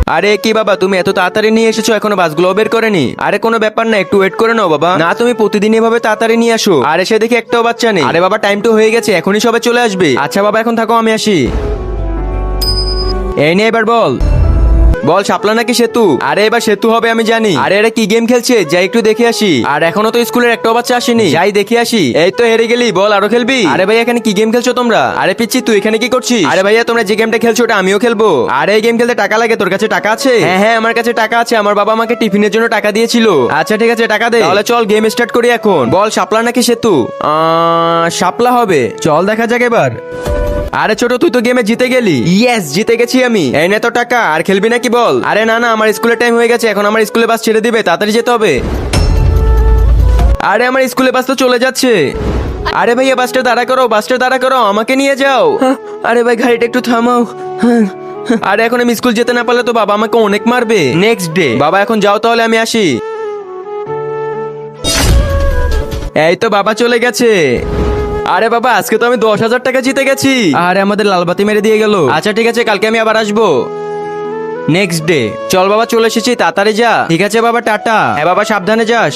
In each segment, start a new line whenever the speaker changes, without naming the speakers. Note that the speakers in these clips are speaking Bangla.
আরে কি বাবা, তুমি এত তাড়াতাড়ি নিয়ে এসেছো, এখনো বাসগুলো বের করেনি? আরে কোনো ব্যাপার না, একটু ওয়েট করে নাও বাবা। না, তুমি প্রতিদিন এভাবে তাড়াতাড়ি নিয়ে আসো, আর এসে দেখি একটাও বাচ্চা নেই। আরে বাবা, টাইম তো হয়ে গেছে, এখনই সবাই চলে আসবে। আচ্ছা বাবা, এখন থাকো, আমি আসি। এই নে, এবার বল বল, শাপলা নাকি সেতু? আরে এবার সেতু হবে, আমি জানি। আরে আরে কি গেম খেলছে, যাই একটু দেখে আসি। আর এখনো তো স্কুলের একটাও বাচ্চা আসেনি, যাই দেখে আসি। এই তো হেরে গেলি, বল আরো খেলবি? আরে ভাই, এখানে কি গেম খেলছো তোমরা? আরে পিচ্ছি, তুই এখানে কি করছিস? আরে ভাইয়া, তোমরা যে গেমটা খেলছো ওটা আমিও খেলবো। আরে এই গেম খেলতে টাকা লাগে, তোর কাছে টাকা আছে? হ্যাঁ হ্যাঁ, আমার কাছে টাকা আছে, আমার বাবা আমাকে টিফিনের জন্য টাকা দিয়েছিল। আচ্ছা ঠিক আছে, টাকা দে। তাহলে চল গেম স্টার্ট করি এখন। বল, শাপলা নাকি সেতু? শাপলা হবে, চল দেখা যাক এবার। আরে ছোট, তুই তো গেমে জিতে গেলি। ইয়েস, জিতে গেছি আমি। এই নে তো টাকা, আর খেলবি নাকি বল? আরে না না, আমার স্কুলের টাইম হয়ে গেছে, এখন আমার স্কুলে বাস ছেড়ে দিবে, তাড়াতাড়ি যেতে হবে। আরে আমার স্কুলে বাস তো চলে যাচ্ছে। আরে ভাইয়া, বাসটা দাঁড়া করো, বাসটা দাঁড়া করো, আমাকে নিয়ে যাও। আরে ভাই, গাড়িটা একটু থামাও। আরে এখন আমি স্কুল যেতে না পারলে তো বাবা আমাকে অনেক মারবে। Next day. বাবা এখন যাও তাহলে, আমি আসি। এই তো বাবা চলে গেছে। আরে বাবা, আজকে তো আমি 10,000 টাকা জিতে গেছি। আরে আমাদের লালবাতি মেরে দিয়ে গেল। আচ্ছা ঠিক আছে, কালকে আমি আবার আসবো। Next day. চল বাবা, চলে এসেছি, তাড়াতাড়ি যা। ঠিক আছে বাবা, টাটা। হ্যাঁ বাবা, সাবধানে যাস।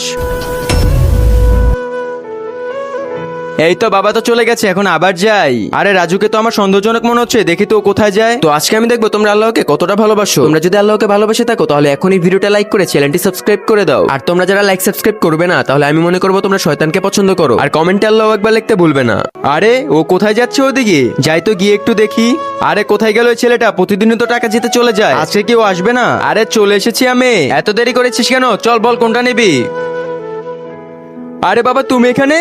এই তো বাবা তো চলে গেছে, এখন আবার যাই। আরে রাজুকে তো আমার সন্দেহজনক মনে হচ্ছে, দেখি তো ও কোথায় যায়। তো আজকে আমি দেখবো তোমরা আল্লাহকে কতটা ভালোবাসো। তোমরা যদি আল্লাহকে ভালোবেসে থাকো তাহলে এখনই ভিডিওটা লাইক করে চ্যানেলটি সাবস্ক্রাইব করে দাও। আর তোমরা যারা লাইক সাবস্ক্রাইব করবে না, তাহলে আমি মনে করবো তোমরা শয়তানকে পছন্দ করো। আর কমেন্টে আল্লাহু আকবার লিখতে ভুলবে না। আরে ও কোথায় যাচ্ছে ওদিকে? যাই তো গিয়ে একটু দেখি। আরে কোথায় গেল ওই ছেলেটা? প্রতিদিনই তো টাকা জিতে চলে যায়, আজকে কি ও আসবে না? আরে চলে এসেছি আমি। এত দেরি করেছিস কেন? চল বল, কোনটা নিবি? আরে বাবা, তুমি এখানে?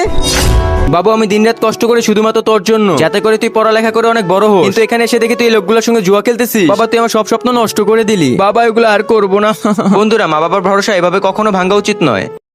বাবু, আমি দিনরাত কষ্ট করে শুধুমাত্র তোর জন্য, যাতে করে তুই পড়ালেখা করে অনেক বড় হোস। কিন্তু এখানে এসে দেখি তুই এই লোকগুলোর সঙ্গে জুয়া খেলতেছিস। বাবা, তুই আমার সব স্বপ্ন নষ্ট করে দিলি। বাবা, এগুলো আর করবো না। বন্ধুরা, মা বাবার ভরসা এভাবে কখনো ভাঙা উচিত নয়।